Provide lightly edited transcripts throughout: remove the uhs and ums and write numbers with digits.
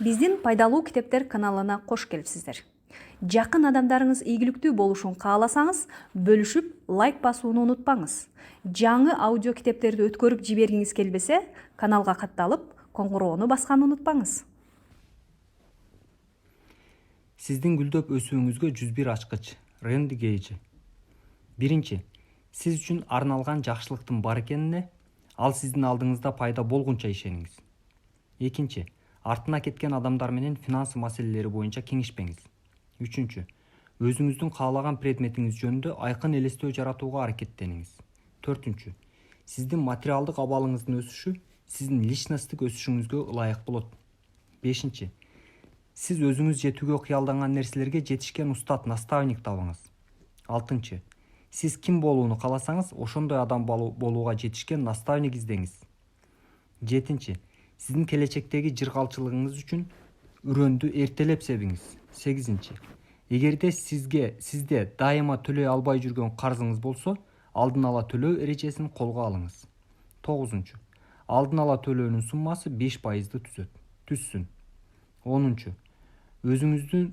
Биздин пайдалуу китептер каналына кош келипсиздер. Жакын адамдарыңыз ийгиликтүү болушун кааласаңыз, бөлүшүп, лайк басууну унутпаңыз. Жаңы аудио китептерди өткөрүп жибергиңиз келбесе, каналга катталып, коңгуроону басканды унутпаңыз. Сиздин гүлдөп өсүүңүзгө 101 ачкыч. Рэнди Гейджи. Биринчи, сиз үчүн арналган жакшылыктын бар экенине, ал сиздин алдыңызда пайда болгунча ишениңиз. Экинчи, артына кеткен адамдар менен финансы маселелери боюнча кеңешпеңиз. Үчүнчү, өзүңүздүн каалаган предметиңиз жөнүндө айкын элестөө жаратууга аракеттениңиз. Төртүнчү, сиздин материалдык абалыңыздын өсүшү сиздин личносттук өсүшүңүзгө ылайык болот. Бешинчи, сиз өзүңүз жетүүгө кыялданган нерселерге жетишкен устат, наставник табыңыз. Алтынчы, сиз ким болууну кааласаңыз, ошондой адам болууга жетишкен наставник издеңиз. Жетинчи, сиздин келечектеги жыргалчылыгыңыз үчүн үрөндү эртелеп себиңиз. Сегизинчи, эгерде сизде дайыма төлөй албай жүргөн карзыңыз болсо, алдын ала төлөө эрежесин колго алыңыз. Тогузунчу, алдын ала төлөөнүн суммасы 5% түзсүн. Онунчу, өзүңүздүн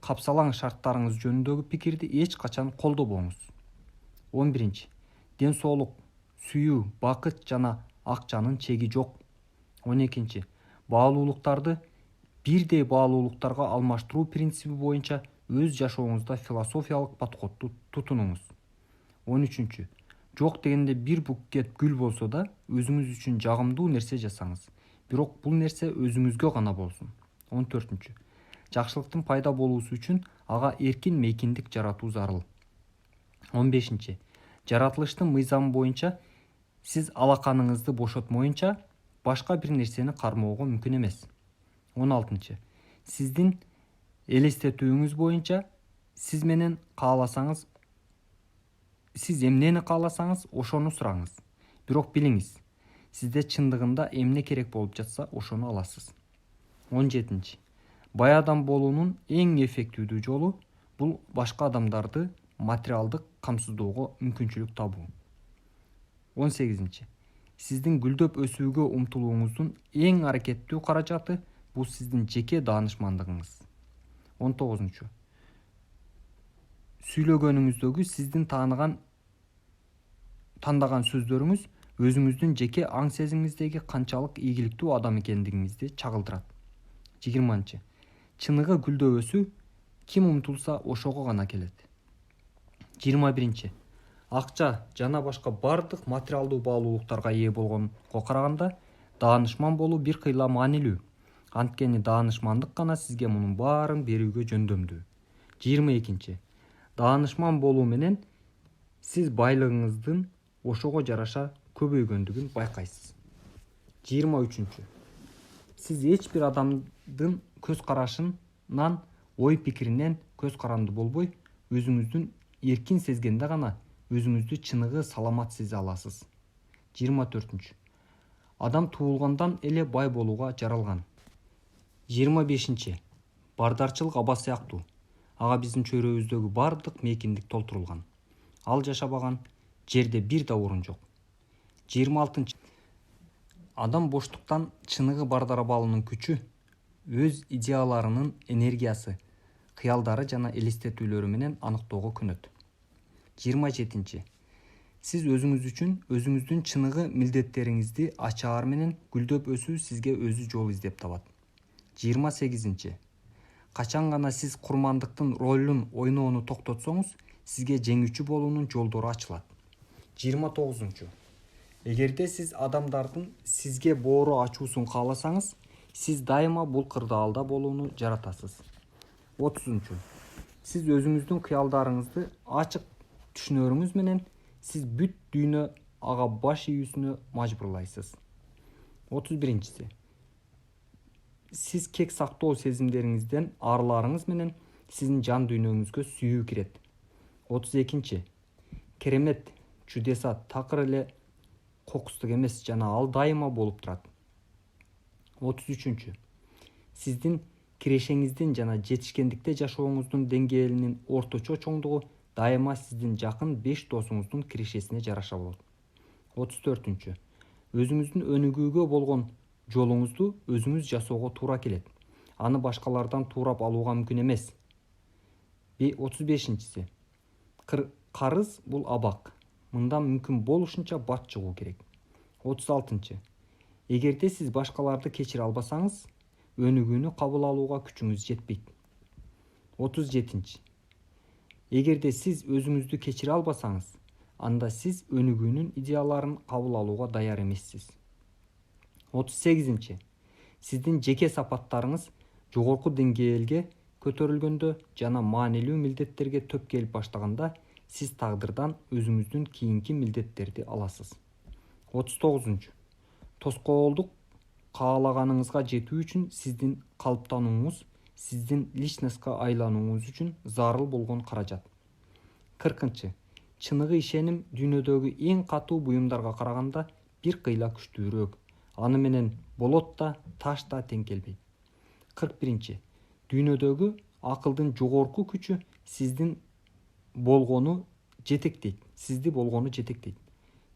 капсалаң шарттарыңыз жөнүндөгү пикирди эч качан колдобоңуз. 11. Ден соолук, сүйүү, бакыт жана акчанын чеги жок. 12. Баалуулуктарды бирдей баалуулуктарга алмаштыруу принциби боюнча өз жашооңузда философиялык подходду тутунуңуз. 13. Жок дегенде бир букет гүл болсо да, өзүңүз үчүн жагымдуу нерсе жасаңыз. Бирок бул нерсе өзүңүзгө гана болсун. 14. Жакшылыктын пайда болуусу үчүн ага эркин мейкиндик жаратуу зарыл. 15. Жаратылыштын мыйзамы боюнча сиз алаканыңызды бошотмоюнча башка бир нерсени кармоого мүмкүн эмес. 16. Сиздин элестетүүңүз боюнча сиз эмнени кааласаңыз, ошону сураңыз. Бирок билиңиз, сизде чындыгында эмне керек болуп жатса, ошону аласыз. 17. Бай адам болуунун эң эффективдүү жолу бул башка адамдарды материалдык камсыздоого мүмкүнчүлүк табуу. 18. Сиздин гүлдөп өсүүгө умтулууңуздун эң аракеттүү каражаты бул сиздин жеке даанышмандыгыңыз. 19. Сүйлөгөнүңүздөгү сиздин тандаган сөздөрүңүз өзүңүздүн жеке аң сезимиңиздеги канчалык ийгиликтүү адам экендигиңизди чагылдырат. 20. Чыныгы гүлдөп өсүү ким умтулса ошого гана келет. 21. Акча жана башка бардык материалдуу баалуулуктарга ээ болгонго караганда даанышман болуу бир кыйла маанилүү. Анткени даанышмандык гана сизге мунун баарын берүүгө жөндөмдүү. 22. Даанышман болуу менен сиз байлыгыңыздын ошого жараша көбөйгөндүгүн байкайсыз. 23. Сиз эч бир адамдын көз карашынан, ой пикиринен көз каранды болбой, өзүңүздүн эркин сезгенде гана өзүңүздү чыныгы саламат сезе аласыз. 24. Адам туулгандан эле бай болууга жаралган. 25. Бардарчылык аба сыяктуу. Ага биздин чөйрөбүздөгү бардык мейкиндик толтурулган. Ал жашабаган жерде бир да орун жок. 26. Адам боштуктан чыныгы бардар абалынын күчү, өз идеяларынын энергиясы, кыялдары жана элестетүүлөрү менен аныктоого көнөт. 27. Сиз өзүңүз үчүн өзүңүздүн чыныгы милдеттериңизди ачаар менен гүлдөп өсүү сизге өзү жол издеп табат. 28. Качан гана сиз курмандыктын ролун ойноону токтотсоңуз, сизге жеңүүчү болуунун жолдору ачылат. 29. Эгерде сиз адамдардын сизге боору ачуусун кааласаңыз, сиз дайыма бул кырдаалда болууну жаратасыз. 30. Сиз өзүңүздүн кыялдарыңызды ачык түшүнөрүңүз менен сиз бүт дүйнө ага баш ийүүсүнө мажбурлайсыз. 31. Сиз кек сактоо сезимдериңизден арыларыңыз менен сиздин жан дүйнөңүзгө сүйүү кирет. 32. Керемет, чудеса такыр эле кокустук эмес жана ал дайыма болуп турат. 33. Сиздин кирешеңиздин жана жетишкендикте жашооңуздун деңгээлинин орточо чоңдугу дайыма сиздин жакын 5 досуңуздун кирешесине жараша болот. 34. Өзүңүздүн өнүгүүгө болгон жолуңузду өзүңүз жасоого туура келет. Аны башкалардан туурап алууга мүмкүн эмес. 35-си. Карыз бул абак. Мындан мүмкүн болушунча бат жугуу керек. 36-чы. Эгерде сиз башкаларды кечире албасаңыз, өнүгүүнү кабыл алууга күчүңүз жетпейт. 37-чи. Эгерде сиз өзүңүздү кечире албасаңыз, анда сиз өнүгүүнүн идеяларын кабыл алууга даяр эмессиз. 38-чи. Сиздин жеке сапаттарыңыз жогорку деңгээлге көтөрүлгөндө жана маанилүү милдеттерге төп келип баштаганда, сиз тагдырдан өзүңүздүн кийинки милдеттерди аласыз. 39-чу. Тоскоолдук каалаганыңызга жетүү үчүн сиздин калыптанууңуз, сиздин личностька айланууңуз үчүн зарыл болгон каражат. 40-чы. Чыныгы ишеним дүйнөдөгү эң катуу буюмдарга караганда бир кыйла күчтүүрөөк. Аны менен болот да, таш да тең келбейт. 41-чи. Дүйнөдөгү акылдын жогорку күчү сизди болгону жетектейт.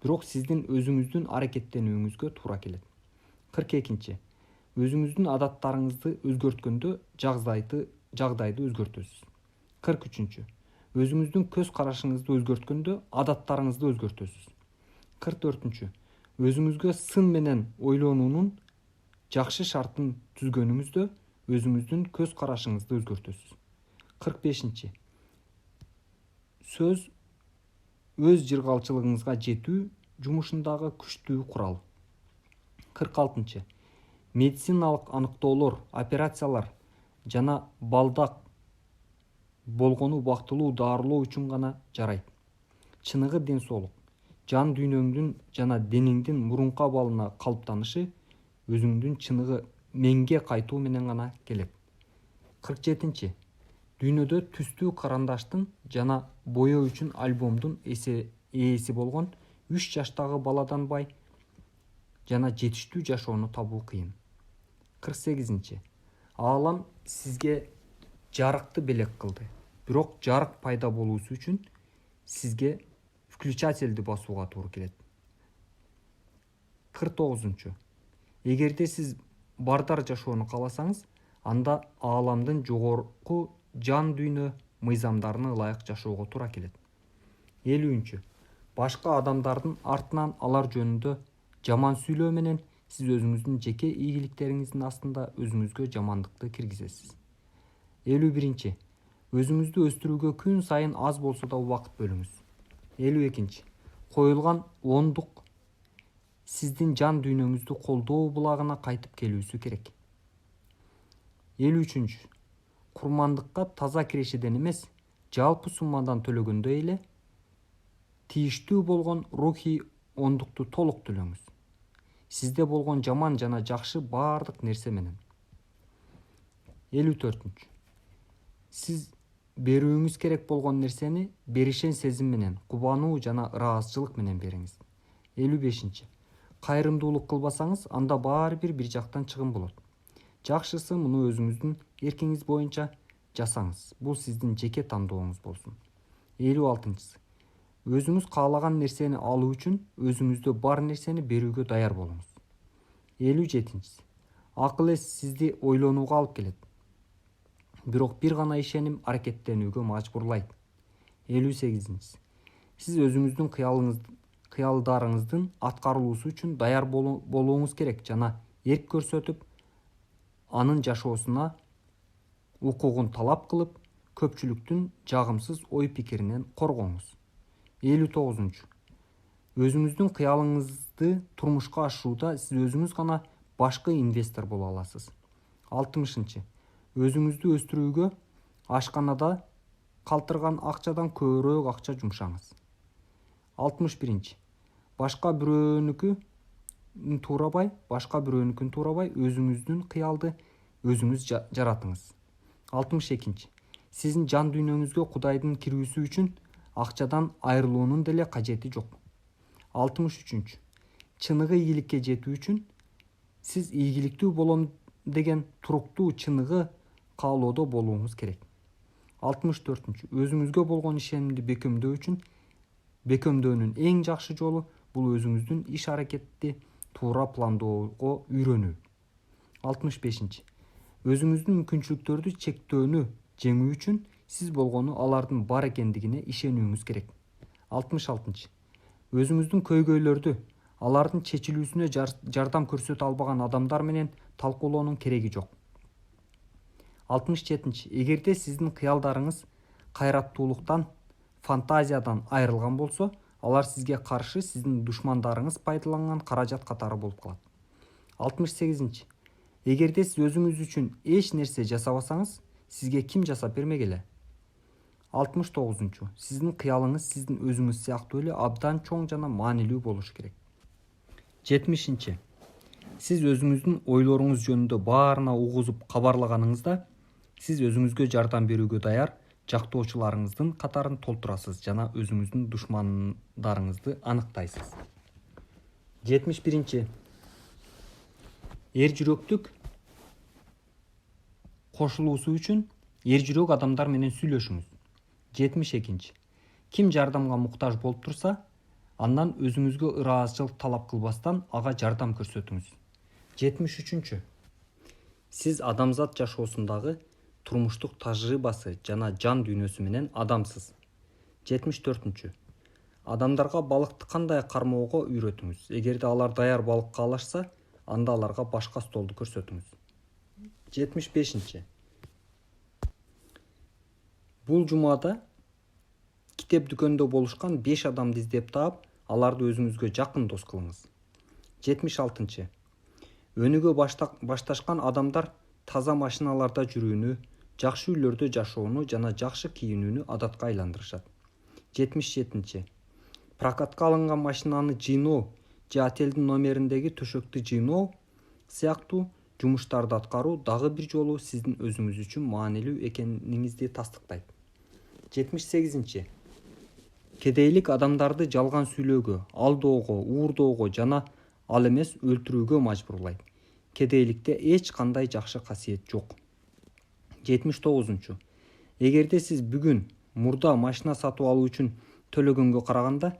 Бирок сиздин өзүңүздүн аракеттенүүңүзгө туура келет. 42-чи. Өзүңүздүн адаттарыңызды өзгөрткөндө жагдайды өзгөртөсүз. 43-чү. Өзүңүздүн көз карашыңызды өзгөрткөндө адаттарыңызды өзгөртөсүз. 44-чү. Өзүңүзгө сын менен ойлонуунун жакшы шартын түзгөнүңүздө өзүңүздүн көз карашыңызды өзгөртөсүз. 45-чи. Сөз өз жыргалчылыгыңызга жетүү жумушундагы күчтүү курал. 46-чы. Медициналык аныктоолор, операциялар жана балдак болгону убактылуу дарылоо үчүн гана жарайт. Чыныгы ден соолук, жан дүйнөңдүн жана денеңдин мурунку абалына калыптанышы өзүңдүн чыныгы менге кайтуу менен гана келет. 47-чи. Дүйнөдө түстүү карандаштын жана бояу үчүн альбомдун ээси болгон 3 жаштагы баладан бай жана жетиштүү жашоону табуу кыйын. 48-чи. Аалам сизге жарыкты белек кылды. Бирок жарык пайда болуусу үчүн сизге включательди басууга туура келет. 49-чу. Эгерде сиз бардар жашоону кааласаңыз, анда ааламдын жогорку жан дүйнө мыйзамдарына ылайык жашоого туура келет. 50-чү. Башка адамдардын артынан алар жөнүндө жаман сүйлөө менен сиз өзүңүздүн жеке ийгиликтериңиздин астында өзүңүзгө жамандыкты киргизесиз. 51-чи. Өзүңүздү өстүрүүгө күн сайын аз болсо да убакыт бөлүңүз. 52-чи. Коюлган ондук сиздин жан дүйнөңүздү колдоо булагына кайтып келүүсү керек. 53-чү. Курмандыкка таза кирешеден эмес, жалпы суммадан төлөгөндө эле тийиштүү болгон рухий ондукту толук төлөңүз. Сизде болгон жаман жана жакшы баардык нерсе менен. 54-чү. Сиз берүүңүз керек болгон нерсени беришен сезим менен, кубануу жана ыраазычылык менен бериңиз. 55-чи. Кайрымдуулук кылбасаңыз, анда баары бир жактан чыгым болот. Жакшысы муну өзүңүздүн эркиңиз боюнча жасаңыз. Бул сиздин жеке тандооңуз болсун. 56-чысы. Өзүңүз каалаган нерсени алуу үчүн өзүңүздө бар нерсени берүүгө даяр болуңуз. 57-чisi. Акыл эс сизди ойлонууга алып келет. Бирок бир гана ишеним аракеттенүүгө мажбурлайт. 58-чisi. Сиз өзүңүздүн кыялдарыңыздын аткарылуусу үчүн даяр болууңуз керек жана эрк көрсөтүп, анын жашоосуна укугун талап кылып, көпчүлүктүн жагымсыз ой пикиринен коргоңуз. 59-чу. Өзүңүздүн кыялыңызды турмушка ашырууда сиз өзүңүз гана башкы инвестор боло аласыз. 60-чы. Өзүңүздү өстүрүүгө ашканада калтырган акчадан көбүрөөк акча жумшаңыз. 61-чи. Башка бирөөнүкүн туурабай, өзүңүздүн кыялды өзүңүз жаратыңыз. 62-чи. Сиздин жан дүйнөңүзгө Кудайдын кирүүсү үчүн акчадан айрылуунун деле кажети жок. 63-чү. Чыныгы ийгиликке жетүү үчүн сиз ийгиликтүү болом деген туруктуу чыныгы каалоодо болууңуз керек. 64-чү. Өзүңүзгө болгон ишенимди бекемдөөнүн эң жакшы жолу бул өзүңүздүн иш аракетти туура пландоого үйрөнүү. 65. Өзүңүздүн мүмкүнчүлүктөрдү чектөөнү жеңүү үчүн сиз болгону алардын бар экендигине ишенүүңүз керек. 66. Өзүңүздүн көйгөйлөрдү алардын чечилүүсүнө жардам көрсөтө албаган адамдар менен талкуулоонун кереги жок. 67. Эгерде сиздин кыялдарыңыз кайраттуулуктан, фантазиядан айрылган болсо, алар сизге каршы сиздин душмандарыңыз пайдаланган каражат катары болуп калат. 68. Эгерде сиз өзүңүз үчүн эч нерсе жасабасаңыз, сизге ким жасап бермек эле? 69. Сиздин кыялыңыз сиздин өзүңүз сыяктуу эле абдан чоң жана маанилүү болушу керек. 70. Сиз өзүңүздүн ойлоруңуз жөнүндө баарына угузуп кабарлаганыңызда, сиз өзүңүзгө жардам берүүгө даяр жактоочуларыңыздын катарын толтурасыз жана өзүңүздүн душмандарыңызды аныктайсыз. 71. Эр жүрөктүк кошулуусу үчүн эр жүрөк адамдар менен сүйлөшүңүз. 72. Ким жардамга муктаж болуп турса, андан өзүңүзгө ыраазычылык талап кылбастан ага жардам көрсөтүңүз. 73. Сиз адамзат жашоосундагы турмуштук тажрыйбасы жана жан дүйнөсү менен адамсыз. 74. Адамдарга балыкты кандай кармоого үйрөтүңүз. Эгерде алар даяр балыкка алышса, анда аларга башка столду көрсөтүңүз. 75. Бул жумада китеп дүкөнүндө болушкан 5 адамды издеп таап, аларды өзүңүзгө жакын дос кылыңыз. 76. Өнүгө башташкан адамдар таза машиналарда жүрүүнү, жакшы үйлөрдө жашоону жана жакшы кийинүүнү адатка айландырышат. 77. Прокатка алынган машинаны жыйноо же отелдин номериндеги төшөктү жыйноо сыяктуу жумуштарды аткаруу дагы бир жолу сиздин өзүңүз үчүн маанилүү экениңизди тастыктайт. 78. Кедейлик адамдарды жалган сүйлөөгө, алдоого, уурдоого жана ал эмес өлтүрүүгө мажбурлайт. Кедейликте эч кандай жакшы касиет жок. 79. Эгерде сиз бүгүн мурда машина сатып алуу үчүн төлөгөнгө караганда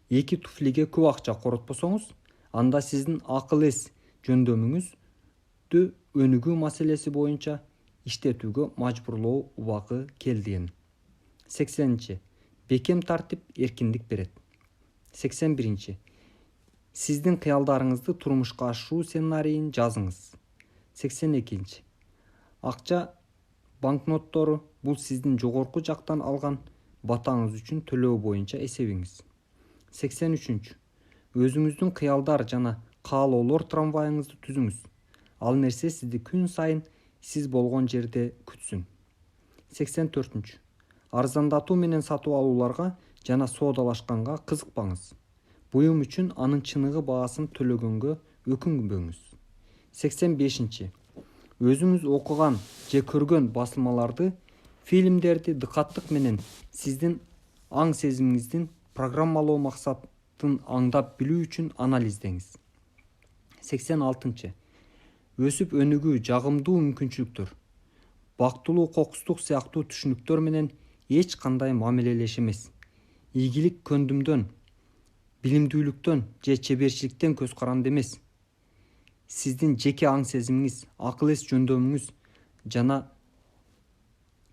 2 туфлиге көп акча коротпосоңуз, анда сиздин акыл эс жөндөмүңүздү өнүгүү маселеси боюнча иштетүүгө мажбурлоо убагы келди. 80. Бекем тартип эркиндик берет. 81. Сиздин кыялдарыңызды турмушка ашыруу сценарийин жазыңыз. 82. Акча банкноттору бул сиздин жогорку жактан алган батаңыз үчүн төлөө боюнча эсебиңиз. 83. Өзүңүздүн кыялдар жана каалоолор трамвайыңызды түзүңүз. Ал нерсе сизди күн сайын сиз болгон жерде күтсүн. 84. Арзандатуу менен сатып алууларга жана соодалашканга кызыкпаңыз. Буюм үчүн анын чыныгы баасын төлөгөнгө өкүнбөңүз. 85. Өзүңүз окуган же көргөн басылмаларды, фильмдерди дыкаттык менен сиздин аң сезимиңиздин программалоо максатын аңдап билүү үчүн анализдеңиз. 86. Өсүп өнүгүү жагымдуу мүмкүнчүлүктөр, бактылуу кокустук сыяктуу түшүнүктөр менен эч кандай мамилелеш эмес. Ийгилик көндүмдөн, билимдүүлүктөн же чеберчиликтен көз каранды эмес. Сиздин жеке аң сезимиңиз, акыл эс жөндөмүңүз жана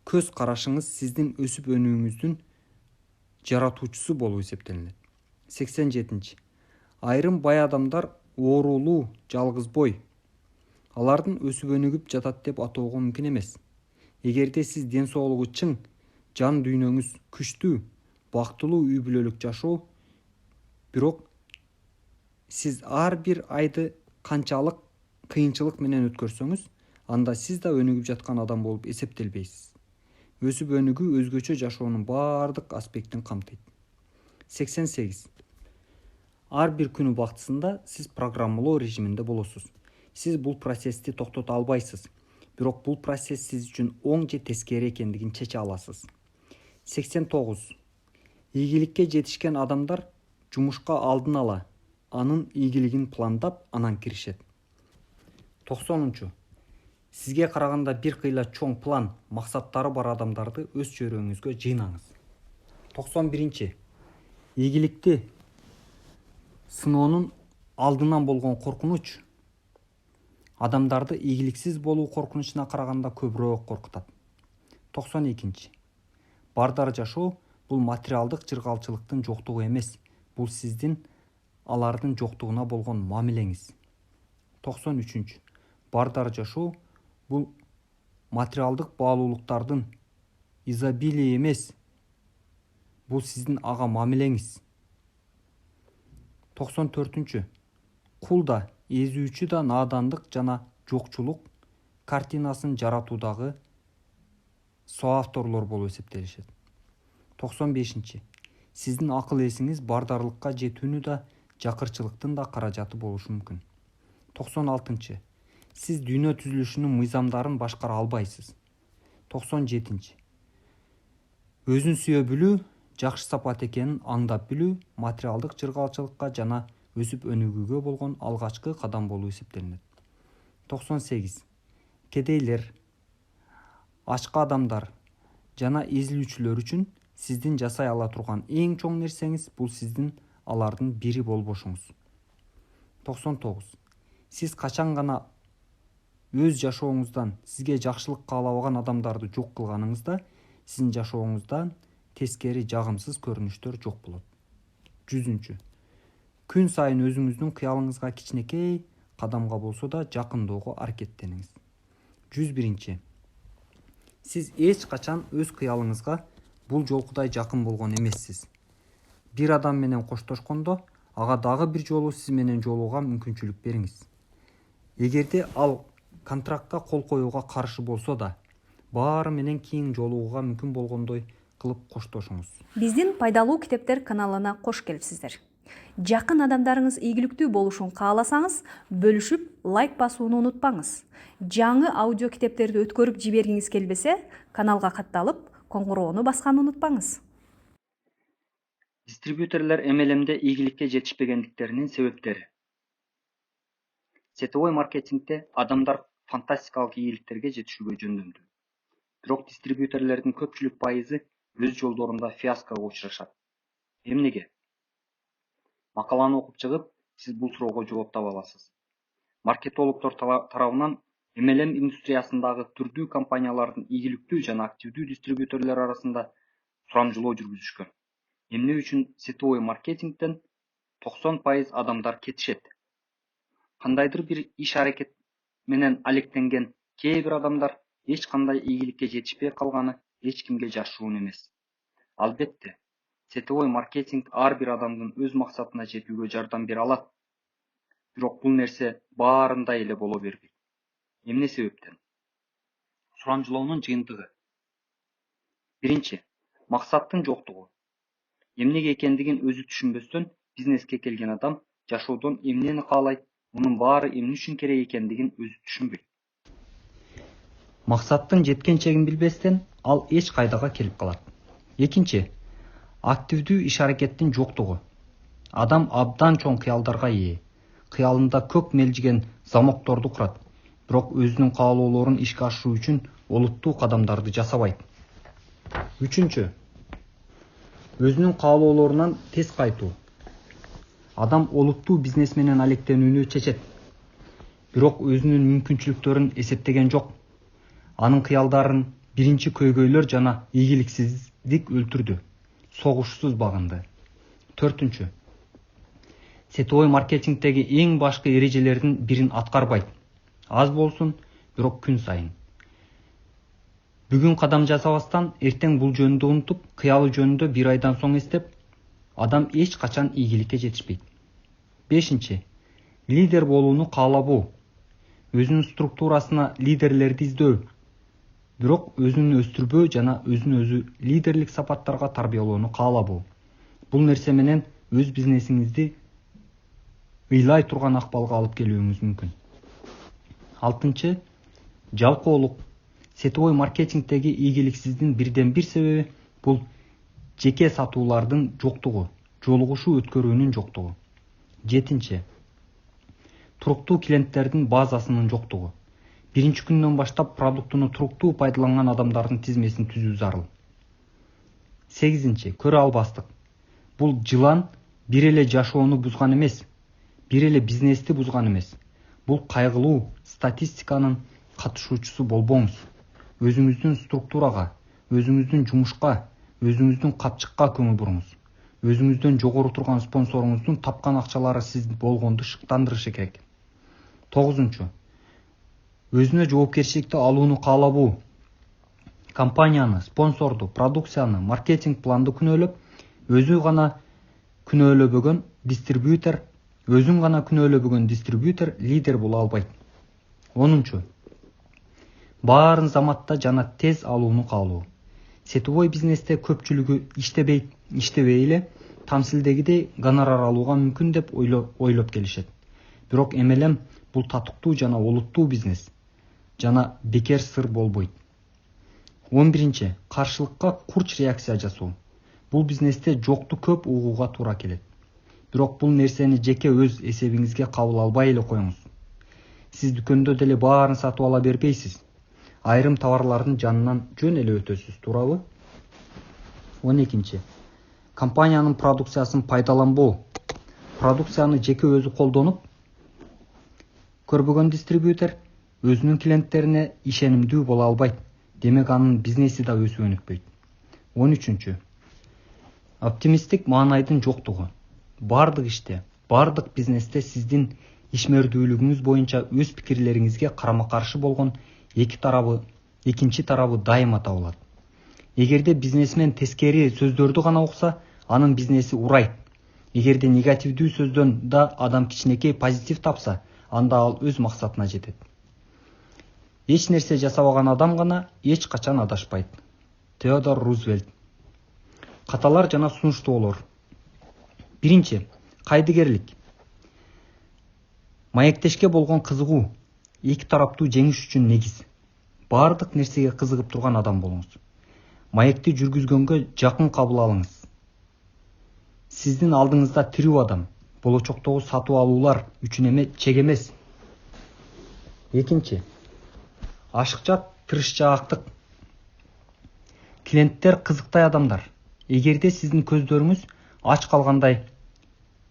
көз карашыңыз сиздин өсүп өнүүңүздүн жаратуучусу болуп эсептелет. 87. Айрым бай адамдар оорулуу, жалгыз бой. Алардын өсүп өнүгүп жатат деп атоого мүмкүн эмес. Эгерде сиз ден соолугу чың, жан дүйнөңүз күчтүү, бактылуу үй бүлөлүк жашоо, бирок сиз ар бир айды канчалык кыйынчылык менен өткөрсөңүз, анда сиз да өнүгүп жаткан адам болуп эсептелбейсиз. Өсүп өнүгүү өзгөчө жашоонун баардык аспектин камтыйт. 88. Ар бир күнү бактысында сиз программалоо режиминде болосуз. Сиз бул процессти токтото албайсыз, бирок бул процесс сиз үчүн оң же тескери экендигин чече аласыз. 89. Ийгиликке жетишкен адамдар жумушка алдын ала анын ийгилигин пландап, анан киришет. 90. Сизге караганда бир кыйла чоң план, максаттары бар адамдарды өз чөйрөңүзгө жыйнаңыз. 91. Ийгиликти сыноонун алдынан болгон коркунуч адамдарды ийгиликсиз болуу коркунучуна караганда көбүрөөк коркутат. 92. Бардар жашоо бул материалдык жыргалчылыктын жоктугу эмес, бул сиздин алардын жоктугуна болгон мамилеңиз. 93. Бардар жашоо бул материалдык баалуулуктардын изобилие эмес, бул сиздин ага мамилеңиз. 94. Кул да, эзүүчү да наадандык жана жокчулук картинасын жаратуудагы соавторлор болуп эсептелишет. 95. Сиздин акыл эсиңиз бардарлыкка жетүүнү да, жакырчылыктын да каражаты болушу мүмкүн. 96. Сиз дүйнө түзүлүшүнүн мыйзамдарын башкара албайсыз. 97. Өзүн сүйө билүү, жакшы сапат экенин аңдап билүү материалдык жыргалчылыкка жана өсүп өнүгүүгө болгон алгачкы кадам болуп эсептелинет. 98. Кедейлер, ачка адамдар жана изилүүчүлөр үчүн сиздин жасай ала турган эң чоң нерсеңиз бул сиздин алардын бири болбошуңуз. 99. Сиз качан гана өз жашооңуздан сизге жакшылык каалабаган адамдарды жок кылганыңызда, сиздин жашооңуздан тескери жагымсыз көрүнүштөр жок болот. 100. Күн сайын өзүңүздүн кыялыңызга кичинекей кадамга болсо да жакындоого аракеттениңиз. 101. Сиз эч качан өз кыялыңызга бул жолкудай жакын болгон эмессиз. Бир адам менен коштошкондо, ага дагы бир жолу сиз менен жолууга мүмкүнчүлүк бериңиз. Эгерде ал контрактка кол коюуга каршы болсо да, баары менен кийин жолугууга мүмкүн болгондой кылып коштошуңуз. Биздин пайдалуу китептер каналына кош келипсиздер. Жакын адамдарыңыз ийгиликтүү болушун кааласаңыз, бөлүшүп, лайк басууну унутпаңыз. Жаңы аудио китептерди өткөрүп жибергиңиз келбесе, каналга катталып, коңгуроону басканды унутпаңыз. Дистрибьюторлор MLM'de ийгиликке жетишпегендиктеринин себептери. Сетевой маркетингде адамдар фантастикалык ийгиликтерге жетишүүгө жөндөмдүү. Бирок дистрибьюторлордун көпчүлүк пайызы өз жолдорунда фиаского учурашат. Эмнеге? Макаланы окуп чыгып, сиз бул суроого жооп таба аласыз. Маркетологдор тарабынан MLM индустриясындагы түрдүү компаниялардын ийгиликтүү жана активдүү дистрибьюторлор арасында сурамжылоо жүргүзүшкөн. Эмне үчүн сетевой маркетингден 90% адамдар кетишет? Кандайдыр бир иш аракет менен алектенген кээ бир адамдар эч кандай ийгиликке жетишпей калганы эч кимге жашыруун эмес. Албетте, сетевой маркетинг ар бир адамдын өз максатына жетүүгө жардам бере алат. Бирок бул нерсе баарында эле боло бербейт. Эмне себептен? Сурамжылоонун жыйынтыгы. Биринчи, максаттын жоктугу. Эмнеге экендигин өзү түшүнбөстөн бизнеске келген адам жашоодон эмнени каалайт, мунун баары эмне үчүн керек экендигин өзү түшүнбөйт. Максаттын жеткен чегин билбестен ал эч кайдага келип калат. Экинчи, активдүү иш аракеттин жоктугу. Адам абдан чоң кыялдарга ээ. Кыялында көк мелжиген замокторду курат, бирок өзүнүн каалоолорун ишке ашыруу үчүн олуттуу кадамдарды жасабайт. Үчүнчү, өзүнүн каалоолорунан тез кайтуу. Адам олуттуу бизнес менен алектенүүнү чечет, бирок өзүнүн мүмкүнчүлүктөрүн эсептеген жок. Анын кыялдарын биринчи көйгөйлөр жана ийгиликсиздик өлтүрдү, согушсуз багынды. Төртүнчү, сетевой маркетингдеги эң башкы эрежелердин бирин аткарбайт. Аз болсун, бирок күн сайын. Бүгүн кадам жасабастан, эртең бул жөнүндө унутуп, кыялы жөнүндө бир айдан соң эстеп, адам эч качан ийгиликке жетишпейт. Бешинчи, лидер болууну каалабоо. Өзүнүн структурасына лидерлерди издөө, бирок өзүн өстүрбөө жана өзүн өзү лидерлик сапаттарга тарбиялоону каалабоо. Бул нерсе менен өз бизнесиңизди ыйлай турган акбалга алып келүүңүз мүмкүн. Алтынчы, жалкоолук. Сетевой маркетингдеги ийгиликсиздин бирден бир себеби бул жеке сатуулардын жоктугу, жолугушуу өткөрүүнүн жоктугу. Жетинчи, туруктуу клиенттердин базасынын жоктугу. Биринчи күндөн баштап продуктуну туруктуу пайдаланган адамдардын тизмесин түзүү зарыл. Сегизинчи, көрө албастык. Бул жылан бир эле жашоону бузган эмес, бир эле бизнести бузган эмес. Бул кайгылуу статистиканын катышуучусу болбоңуз. Өзүңүздүн структурага, өзүңүздүн жумушка, өзүңүздүн капчыкка көңүл буруңуз. Өзүңүздөн жогору турган спонсоруңуздун тапкан акчалары сиз болгонду шыктандырышы керек. 9. Өзүнө жоопкерчиликти алууну каалабуу. Компанияны, спонсорду, продукцияны, маркетинг планды күнөөлөп, өзүн гана күнөөлөбөгөн дистрибьютор лидер боло албайт. 10. Баарын заматта жана тез алууну каалоо. Сетевой бизнесте көпчүлүгү иштебей эле тамсилдегидей гонорар алууга мүмкүн деп ойлоп келишет. Бирок MLM бул татыктуу жана олуттуу бизнес жана бекер сыр болбойт. 11. Каршылыкка курч реакция жасоо. Бул бизнесте жокту көп угууга туура келет. Бирок бул нерсени жеке өз эсебиңизге кабыл албай эле коюңуз. Сиз дүкөндө деле баарын сатып ала бербейсиз. Айрым товарлардын жанынан жөн эле өтөсүз, туурабы? 12. Компаниянын продукциясын пайдаланбоо. Продукцияны жеке өзү колдонуп көрбөгөн дистрибьютор өзүнүн клиенттерине ишенимдүү боло албайт. Демек анын бизнеси да өсүп өнүкпөйт. 13. Оптимисттик маанайдын жоктугу. Бардык иште, бардык бизнесте сиздин ишмердүүлүгүңүз боюнча өз пикирлериңизге карама-каршы болгон экинчи тарабы дайыма табылат. Эгерде бизнесмен тескери сөздөрдү гана укса, анын бизнеси урайт. Эгерде негативдүү сөздөн да адам кичинекей позитив тапса, анда ал өз максатына жетет. Эч нерсе жасабаган адам гана эч качан адашпайт. Теодор Рузвельт. Каталар жана сунуштоолор. 1. Кайдыгерлик. Маектешке болгон кызыгуу эки тараптуу жеңиш үчүн негиз. Бардык нерсеге кызыгып турган адам болуңуз. Маекти жүргүзгөнгө жакын кабыл алыңыз. Сиздин алдыңызда тирүү адам, болочоктогу сатып алуулар үчүн чек эмес. 2. Ашыкча тырышчаактык. Клиенттер кызыктай адамдар. Эгерде сиздин көздөрүңүз ач калгандай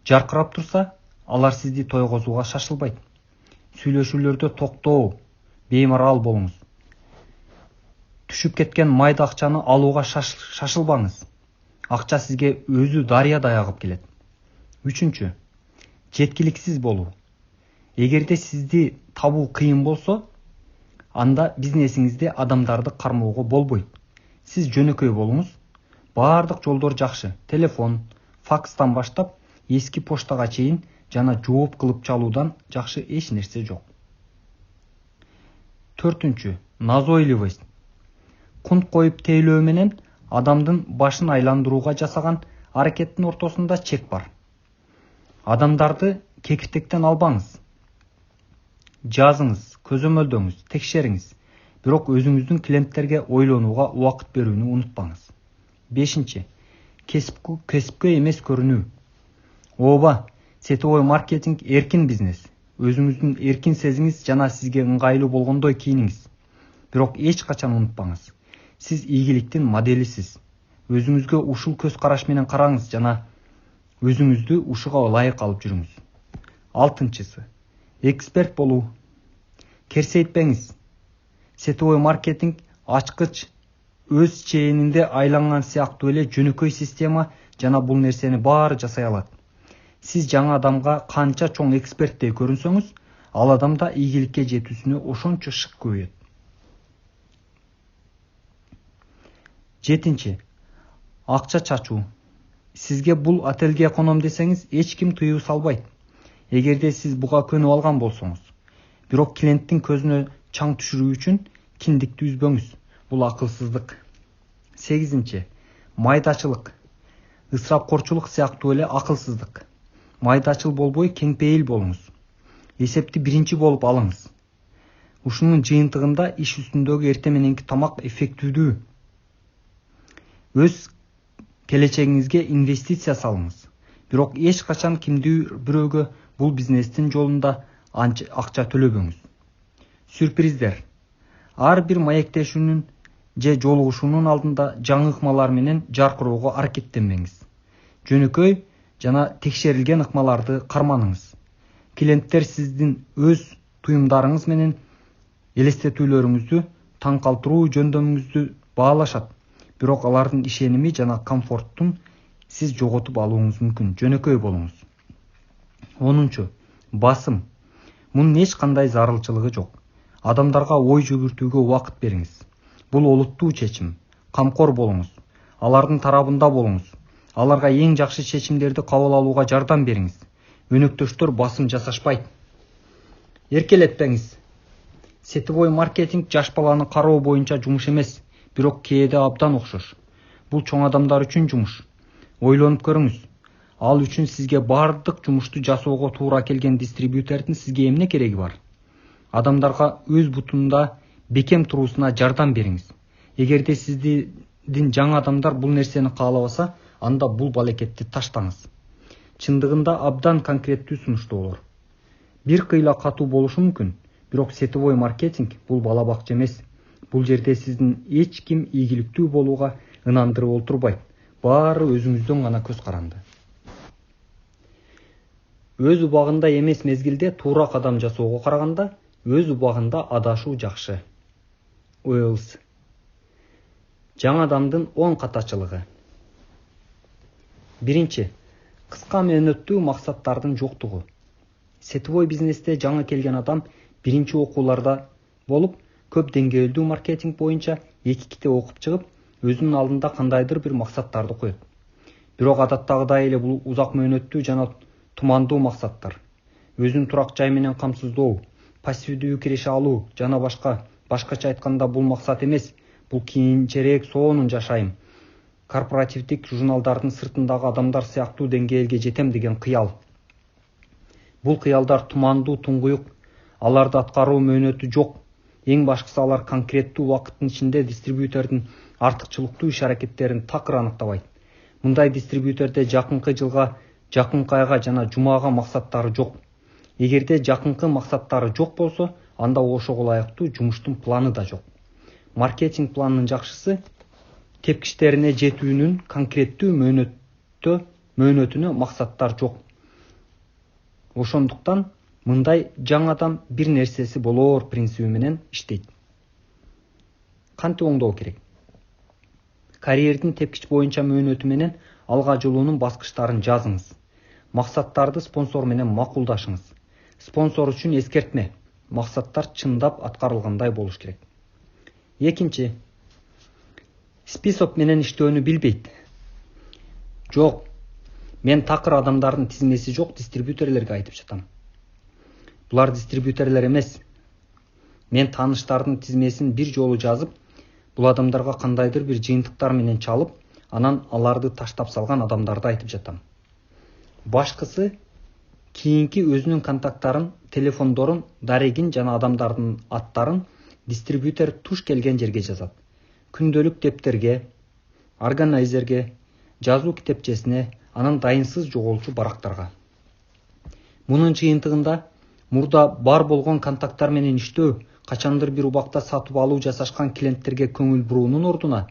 жаркырап турса, алар сизди тойгозууга шашылбайт. Сүйлөшүүлөрдө токтоо, беймарал болуңуз. Түшүп кеткен майда акчаны алууга шашылбаңыз. Акча сизге өзү дарыядай агып келет. 3. Жеткиликсиз болуу. Эгерде сизди табуу кыйын болсо, анда бизнесиңизде адамдарды кармоого болбойт. Сиз жөнөкөй болуңуз. Бардык жолдор жакшы. Телефон, факстан баштап эски поштага чейин жана жооп кылып чалуудан жакшы эч нерсе жок. 4. Назойливость. Кунт коюп тейлөө менен адамдын башын айландырууга жасаган аракеттин ортосунда чек бар. Адамдарды кекиртектен албаңыз. Жазыңыз, көзөмөлдөңүз, текшериңиз. Бирок өзүңүздүн клиенттерге ойлонууга убакыт берүүнү унутпаңыз. 5. Кесипкө эмес көрүнүү. Ооба, сетевой маркетинг эркин бизнес. Өзүңүздүн эркин сезиңиз жана сизге ыңгайлуу болгондой кийиниңиз. Бирок эч качан унутпаңыз. Сиз ийгиликтин моделисиз. Өзүңүзгө ушул көз караш менен караңыз жана өзүңүздү ушуга ылайык алып жүрүңүз. 6. Эксперт болуу. Керсейтпеңиз. Сетевой маркетинг ачкыч, өз чээнинде айланган сыяктуу эле жөнөкөй система жана бул нерсени баары жасай алат. Сиз жаңы адамга канча чоң эксперттей көрүнсөңүз, ал адам да ийгиликке жетүүсүнө ошончо шык көбөйөт. 7. Акча чачуу. Сизге бул отелге коном десеңиз, эч ким тыюу салбайт. Эгерде сиз буга көнүп алган болсоңуз. Бирок клиенттин көзүнө чаң түшүрүү үчүн киндикти үзбөңүз. Бул акылсыздык. 8. Майдачылык. Ысырапкорчулук сыяктуу эле акылсыздык. Майдачыл болбой кеңпейил болуңуз. Эсепти биринчи болуп алыңыз. Ушунун жыйынтыгында иш үстүндөгү эртең мененки тамак эффективдүү. Өз келечегиңизге инвестиция салыңыз. Бирок эч качан кимдир бирөөгө бул бизнестин жолунда акча төлөбөңүз. Сюрприздер. Ар бир маектешүүнүн же жолугушуунун алдында жаңы ыкмалар менен жаркыроого аракеттенбеңиз. Жөнөкөй жана текшерилген ыкмаларды карманыңыз. Клиенттер сиздин өз туюмдарыңыз менен элестетүүлөрүңүздү таң калтыруу жөндөмүңүздү баалашат. Бирок алардын ишеними жана комфорттун сиз жоготуп алууңуз мүмкүн. Жөнөкөй болуңуз. 10. Басым. Мунун эч кандай зарылчылыгы жок. Адамдарга ой жүгүртүүгө убакыт бериңиз. Бул олуттуу чечим. Камкор болуңуз. Алардын тарабында болуңуз. Аларга эң жакшы чечимдерди кабыл алууга жардам бериңиз. Өнөктөштөр басым жасашпайт. Эркелетпеңиз. Сетевой маркетинг жаш баланы кароо боюнча жумуш эмес, бирок кээде абдан окшош. Бул чоң адамдар үчүн жумуш. Ойлонуп көрүңүз. Ал үчүн сизге бардык жумушту жасоого туура келген дистрибьютордун сизге эмне кереги бар? Адамдарга өз бутунда бекем туруусуна жардам бериңиз. Эгерде сиздин жаңы адамдар бул нерсени каалабаса, анда бул балекетти таштаңыз. Чындыгында абдан конкреттүү сунуштоолор. Бир кыйла катуу болушу мүмкүн, бирок сетевой маркетинг бул бала бакча эмес. Бул жерде сиздин эч ким ийгиликтүү болууга ынандырып олтурбайт. Баары өзүңүздөн гана көз каранды. Өз убагында эмес мезгилде туура кадам жасоого караганда, өз убагында адашуу жакшы. Уэллс. Жаңы адамдын 10 катачылыгы. 1. Кыска мөөнөттүү максаттардын жоктугу. Сетевой бизнесте жаңы келген адам биринчи окууларда болуп, көп деңгээлдүү маркетинг боюнча 2 китеп окуп чыгып, өзүнүн алдында кандайдыр бир максаттарды коет. Бирок адаттагыдай эле бул узак мөөнөттүү жана тумандуу максаттар. Өзүн турак жай менен камсыздоо, пассивдүү киреше алуу жана башкача айтканда бул максат эмес. Бул кийинчерээк сонун жашайм. Корпоративдик журналдардын сыртындагы адамдар сыяктуу деңгээлге жетем деген кыял. Бул кыялдар тумандуу туңгуюк, аларды аткаруу мөөнөтү жок. Эң башкысы алар конкреттүү убакыттын ичинде дистрибьютордун артыкчылыктуу иш-аракеттерин такыр аныктабайт. Мындай дистрибьюторде жакынкы жылга, жакынкы айга жана жумага максаттары жок. Эгерде жакынкы максаттары жок болсо, анда ошого ылайыктуу жумуштун планы да жок. Маркетинг планынын жакшысы тепкичтерине жетүүнүн конкреттүү мөөнөтүнө максаттар жок. Ошондуктан мындай жаңы адам бир нерсеси болоор принциби менен иштейт. Кантип оңдоо керек? Карьердин тепкич боюнча мөөнөтү менен алга жылуунун баскычтарын жазыңыз. Максаттарды спонсор менен макулдашыңыз. Спонсор үчүн эскертме. Максаттар чындап аткарылгандай болуш керек. 2. Список менен иштөөнү билбейт. Жок. Мен такыр адамдардын тизмеси жок дистрибьюторлерге айтып жатам. Булар дистрибьюторлер эмес. Мен тааныштардын тизмесин бир жолу жазып, бул адамдарга кандайдыр бир жыйынтыктар менен чалып, анан аларды таштап салган адамдарды айтып жатам. Башкысы кийинки өзүнүн контакттарын, телефондорун, дарегин жана адамдардын аттарын дистрибьютор туш келген жерге жазат. Күндөлүк дептерге, органайзерге, жазуу китепчесине, анан дайынсыз жоголчу барактарга. Мунун жыйынтыгында мурда бар болгон контакттар менен иштөө, качандыр бир убакта сатып алуу жасашкан клиенттерге көңүл буруунун ордуна,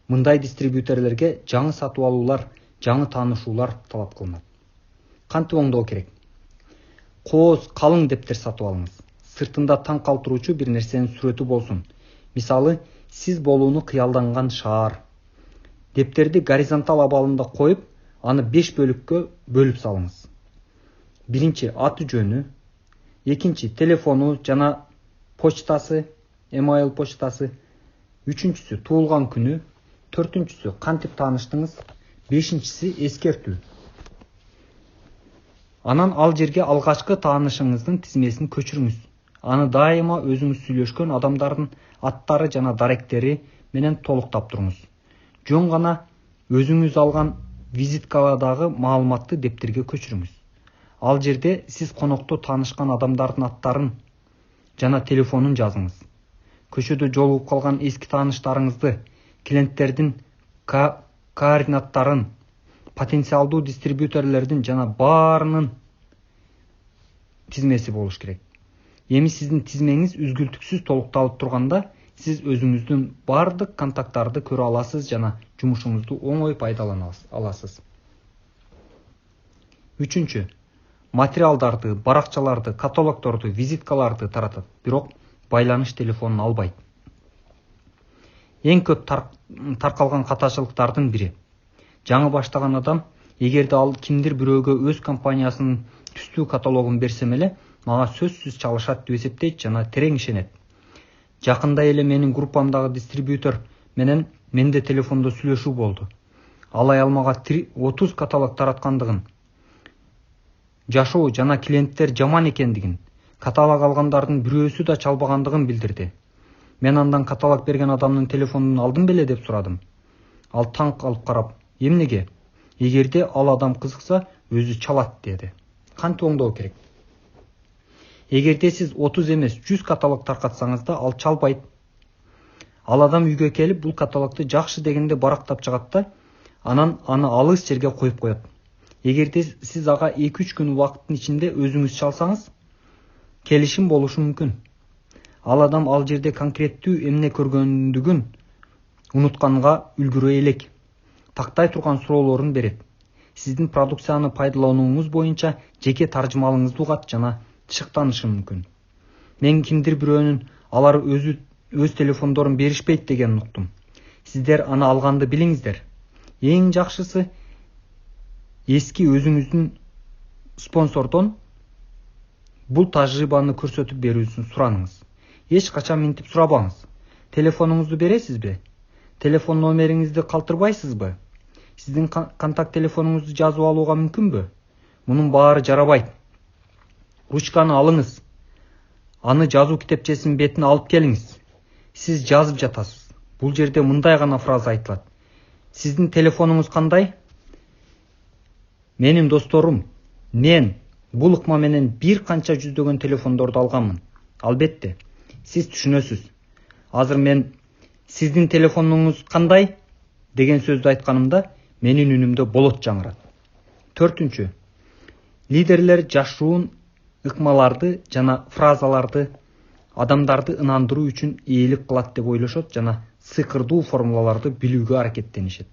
мындай дистрибьюторлерге жаңы сатып алуулар, жаңы таанышуулар талап кылынат. Кантип оңдоо керек? Кооз, калың дептер сатып алыңыз. Сыртында таң калтыруучу бир нерсенин сүрөтү болсун. Мисалы, сиз болууну кыялданган шаар. Дептерди горизонтал абалында коюп, аны 5 бөлүккө бөлүп салыңыз. 1. Аты жөнү, 2. Телефону жана почтасы, email почтасы, 3. Туулган күнү, 4. Кантип тааныштыңыз, 5. Эскертүү. Анан ал жерге алгачкы таанышыңыздын тизмесин көчүрүңүз. Аны дайыма өзүңүз сүйлөшкөн адамдардын аттары жана даректери менен толуктап туруңуз. Жөн гана өзүңүз алган визиткаладагы маалыматты дептерге көчүрүңүз. Ал жерде сиз конокто таанышкан адамдардын аттарын жана телефонун жазыңыз. Көчөдө жолугуп калган эски тааныштарыңызды, клиенттердин координаттарын, потенциалдуу дистрибьюторлордун жана баарынын тизмеси болуш керек. Эми сиздин тизмеңиз үзгүлтүксүз толукталып турганда, сиз өзүңүздүн бардык контакттарды көрө аласыз жана жумушуңузду оңой пайдалана аласыз. 3. материалдарды, баракчаларды, каталогдорду, визиткаларды таратат, бирок байланыш телефонун албайт. Эң көп таркалган катачылыктардын бири. Жаңы баштаган адам эгерде ал кимдир бирөөгө өз компаниясынын түстүү каталогун берсем эле, мага сөзсүз чалышат деп эсептейт жана терең ишенет. Жакында эле менин группамдагы дистрибьютор менен менде телефондо сүйлөшүү болду. Ал аялмага 30 каталог тараткандыгын, жашоо жана клиенттер жаман экендигин, каталог алгандардын бирөөсү да чалбагандыгын билдирди. Мен андан каталог берген адамдын телефонун алдым беле деп сурадым. Ал таң калып карап, эмнеге? Эгерде ал адам кызыкса, өзү чалат деди. Кантип оңдоо керек? Эгерде сиз 30 эмес 100 каталог таркатсаңыз да ал чалбайт. Ал адам үйгө келип бул каталогду жакшы дегенде барактап чыгат да, анан аны алыс жерге коюп коет. Эгерде сиз ага 2-3 күн убакыттын ичинде өзүңүз чалсаңыз, келишим болушу мүмкүн. Ал адам ал жерде конкреттүү эмне көргөндүгүн унутканга үлгүрө элек. Тактай турган суроолорун берет. Сиздин продукцияны пайдаланууңуз боюнча жеке таржымалыңызды угат жана шыктанышы мүмкүн. Мен кимдир бирөөнүн алар өз телефондорун беришпейт деген уктум. Сиздер аны алганды билиңиздер. Эң жакшысы эски өзүңүздүн спонсордон бул тажрыйбаны көрсөтүп берүүсүн сураныңыз. Эч качан минтип сурабаңыз. Телефонуңузду бересизби? Телефон номериңизди калтырбайсызбы? Сиздин контакт телефонуңузду жазып алууга мүмкүнбү? Мунун баары жарабайт. Ручканы алыңыз. Аны жазуу китепчесинин бетин алып келиңиз. Сиз жазып жатасыз. Бул жерде мындай гана фраза айтылат. Сиздин телефонуңуз кандай? Менин досторум, мен бул ыкма менен бир канча жүздөгөн телефондорду алганмын. Албетте, сиз түшүнөсүз. Азыр мен сиздин телефонуңуз кандай деген сөздү айтканымда менин үнүмдө болот жаңырат. 4. Лидерлер жашуун ыкмаларды жана фразаларды адамдарды ынандыруу үчүн ээлик кылат деп ойлошот жана сыйкырдуу формулаларды билүүгө аракеттенишет.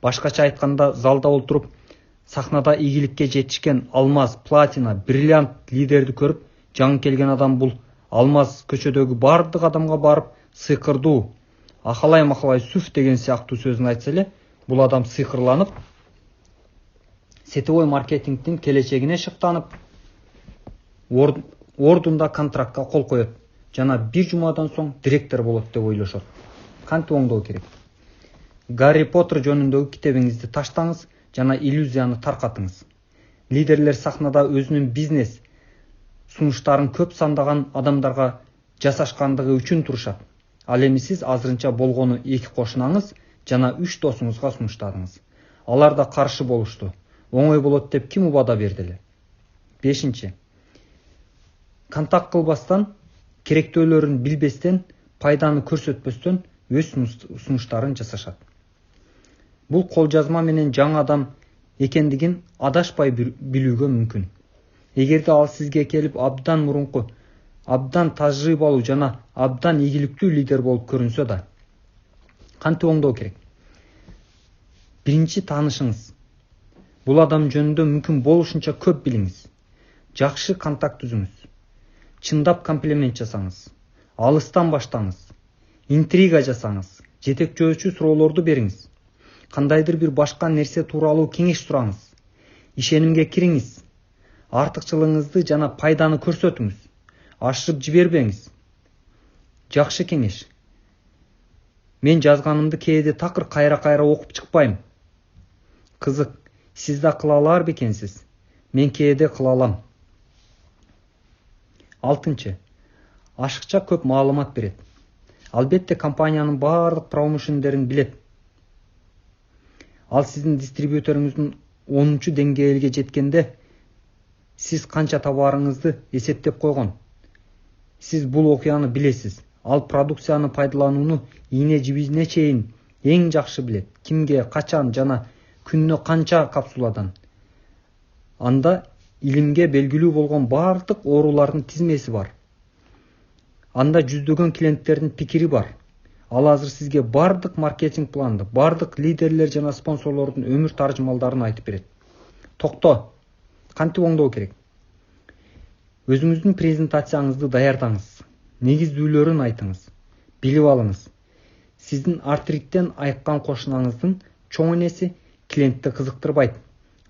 Башкача айтканда, залда отуруп сахнада ийгиликке жетишкен алмаз, платина, бриллиант лидерди көрүп, жаңы келген адам бул алмаз көчөдөгү бардык адамга барып сыйкырдуу, ахалай-махалай сүф деген сыяктуу сөзүн айтса эле, бул адам сыйкырланып, сетевой маркетингдин келечегине шыктанып, ордунда контрактка кол коет жана бир жумадан соң директор болот деп ойлошот. Кантип оңдоо керек? Гарри Поттер жөнүндөгү китебиңизди таштаңыз жана иллюзияны таркатыңыз. Лидерлер сахнада өзүнүн бизнес сунуштарын көп сандаган адамдарга жасашкандыгы үчүн турушат. Ал эми сиз азырынча болгону 2 кошунаңыз жана 3 досуңузга сунуштадыңыз. Алар да каршы болушту. Оңой болот деп ким убада берди эле? 5. Контакт кылбастан, керектөөлөрүн билбестен, пайданы көрсөтпөстөн өз сунуштарын жасашат. Бул кол жазма менен жаңы адам экендигин адашпай билүүгө мүмкүн. Эгерде ал сизге келип абдан мурунку, абдан тажрыйбалуу жана абдан ийгиликтүү лидер болуп көрүнсө да, кантип оңдоо керек? Биринчи таанышыңыз. Бул адам жөнүндө мүмкүн болушунча көп билиңиз. Жакшы контакт түзүңүз. Чындап комплимент жасаңыз. Алыстан баштаңыз. Интрига жасаңыз. Жетекчөөчү суроолорду бериңиз. Кандайдыр бир башка нерсе тууралуу кеңеш сураңыз. Ишенимге кириңиз. Артыкчылыгыңызды жана пайданы көрсөтүңүз. Ашырып жибербеңиз. Жакшы кеңеш. Мен жазганымды кээде такыр кайра-кайра окуп чыкпайм. Кызык, сиз да кыла алар бекенсиз? Мен кээде кыла алам. 6. Ашыкча көп маалымат берет. Албетте компаниянын баардык промоушендерин билет. Ал сиздин дистрибьюторуңуздун 10-чу деңгээлге жеткенде сиз канча товарыңызды эсептеп койгон. Сиз бул окуяны билесиз. Ал продукцияны пайдаланууну ийне жибине чейин эң жакшы билет. Кимге, качан жана күнүнө канча капсуладан. Анда илимге белгилүү болгон бардык оорулардын тизмеси бар. Анда жүздөгөн клиенттердин пикири бар. Ал азыр сизге бардык маркетинг планды, бардык лидерлер жана спонсорлордун өмүр таржымалдарын айтып берет. Токто. Кантип оңдоо керек? Өзүңүздүн презентацияңызды даярдаңыз. Негиздүүлөрүн айтыңыз. Билип алыңыз. Сиздин артриттен айыккан кошунаңыздын чоң энеси клиентти кызыктырбайт.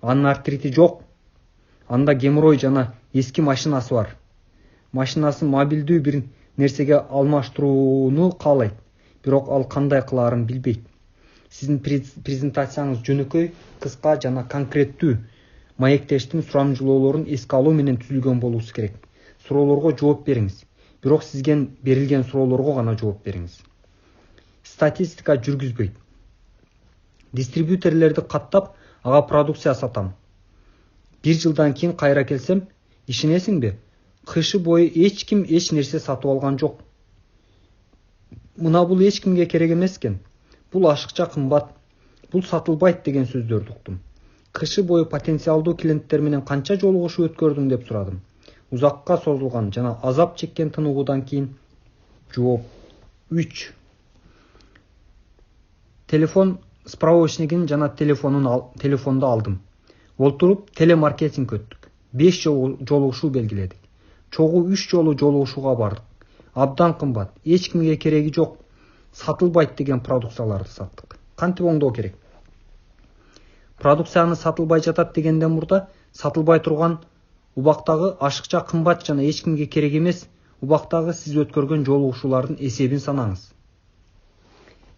Анын артрити жок. Анда геморрой жана эски машинасы бар. Машинасын мобилдүү бир нерсеге алмаштырууну каалайт, бирок ал кандай кылаарын билбейт. Сиздин презентацияңыз жөнөкөй, кыска жана конкреттүү. Маектештин сурамжылоолорун эске алуу менен түзүлгөн болуусу керек. Суроолорго жооп бериңиз. Бирок сизге берилген суроолорго гана жооп бериңиз. Статистика жүргүзбөйт. Дистрибьютерлерди каттап, ага продукция сатам. 1 жылдан кийин кайра келсем, ишенесиңби? Кышы бою эч ким эч нерсе сатып алган жок. Мына бул эч кимге керек эмес экен. Бул ашыкча кымбат. Бул сатылбайт деген сөздөрдү уктум. Кышы бою потенциалдуу клиенттер менен канча жолугушуу өткөрдүң деп сурадым. Узакка созулган жана азап чеккен тыныгуудан кийин жооп 3. Телефон справочнигин жана телефонду алдым. Олтуруп телемаркетинг өттүк. 5 жолугушуу белгиледик. Чогуу 3 жолу жолугушууга бардык. Абдан кымбат, эч кимге кереги жок. Сатылбайт деген продукцияларды саттык. Кантип оңдоо керек? Продукцияны сатылбай жатат дегенден мурда сатылбай турган убактагы ашыкча кымбат жана эч кимге керек эмес убактагы сиз өткөргөн жолугушуулардын эсебин санаңыз.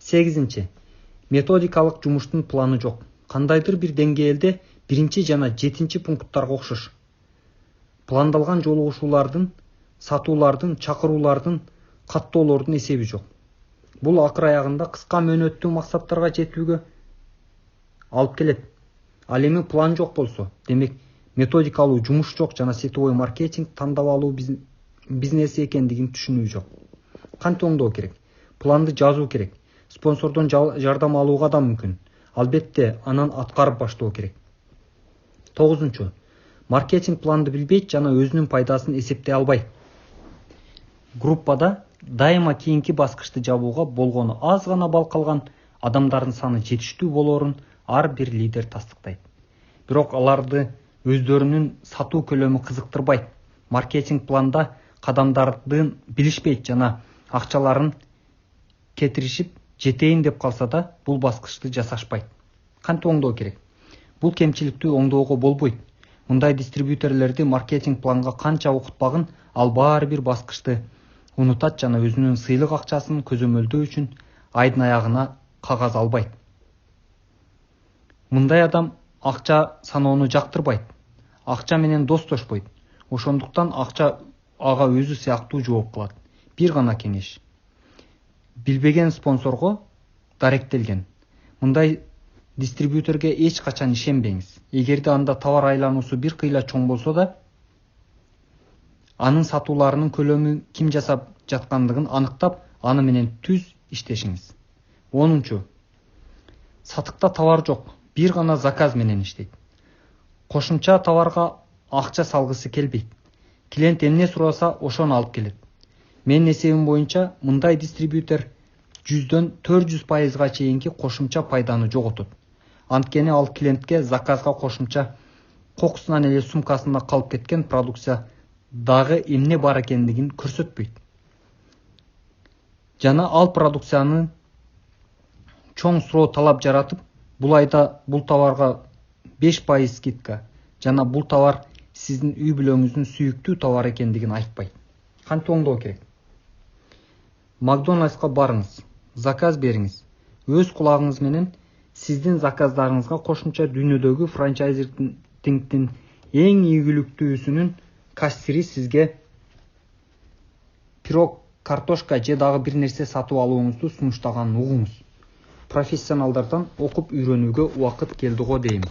8. Методикалык жумуштун планы жок. Кандайдыр бир деңгээлде 1 жана 7 пункттарга окшош. Пландалган жолугушуулардын, сатуулардын, чакыруулардын, каттоолордун эсеби жок. Бул акыр аягында кыска мөөнөттүү максаттарга жетүүгө алып келет. Ал эми план жок болсо, демек методикалуу жумуш жок жана сетевой маркетинг тандап алуу бизнеси экендигин түшүнүү жок. Кантип оңдоо керек? Планды жазуу керек. Спонсордон жардам алууга да мүмкүн. Албетте, анан аткарып баштоо керек. 9. Маркетинг планды билбейт жана өзүнүн пайдасын эсептей албайт. Группада дайыма кийинки баскычты жабууга болгону аз гана бал калган адамдардын саны жетиштүү болоорун ар бир лидер тастыктайт. Бирок аларды өздөрүнүн сатуу көлөмү кызыктырбайт. Маркетинг планда кадамдардын билишпейт жана акчаларын кетиришип жетейин деп калса да, бул баскычты жасашпайт. Кантип оңдоо керек? Бул кемчиликти оңдоого болбойт. Мындай дистрибьютерлерди маркетинг планга канча окутпагын, ал баары бир баскычты унутат жана өзүнүн сыйлык акчасын көзөмөлдөө үчүн айдын аягына кагаз албайт. Мындай адам акча саноону жактырбайт. Акча менен достошпойт. Ошондуктан акча ага өзү сыяктуу жооп кылат. Бир гана кеңеш. Билбеген спонсорго даректелген. Мындай дистрибьюторге эч качан ишенбеңиз. Эгерде анда товар айлануусу бир кыйла чоң болсо да, анын сатууларынын көлөмү ким жасап жаткандыгын аныктап, аны менен түз иштешиңиз. 10. Сатыкта товар жок, бир гана заказ менен иштейт. Кошумча товарга акча салгысы келбейт. Клиент эмне сураса, ошону алып келет. Менин эсебим боюнча, мындай дистрибьютор 100дөн 400% чейинки кошумча пайданы жоготот. Анткени ал клиентке заказга кошумча кокусунан эле сумкасында калып кеткен продукция дагы эмне бар экендигин көрсөтпөйт. Жана ал продукцияны чоң суроо талап жаратып, бул айда бул товарга 5% скидка жана бул товар сиздин үй бүлөңүздүн сүйүктүү товары экендигин айтпайт. Кантип оңдоо керек? Макдональдска барыңыз, заказ бериңиз. Өз кулагыңыз менен сиздин заказдарыңызга кошумча дүйнөдөгү франчайзингдин эң ийгиликтүүсүнүн кассири сизге пирог, картошка же дагы бир нерсе сатып алууңузду сунуштаганын угуңуз. Профессионалдардан окуп үйрөнүүгө убакыт келди го дейм.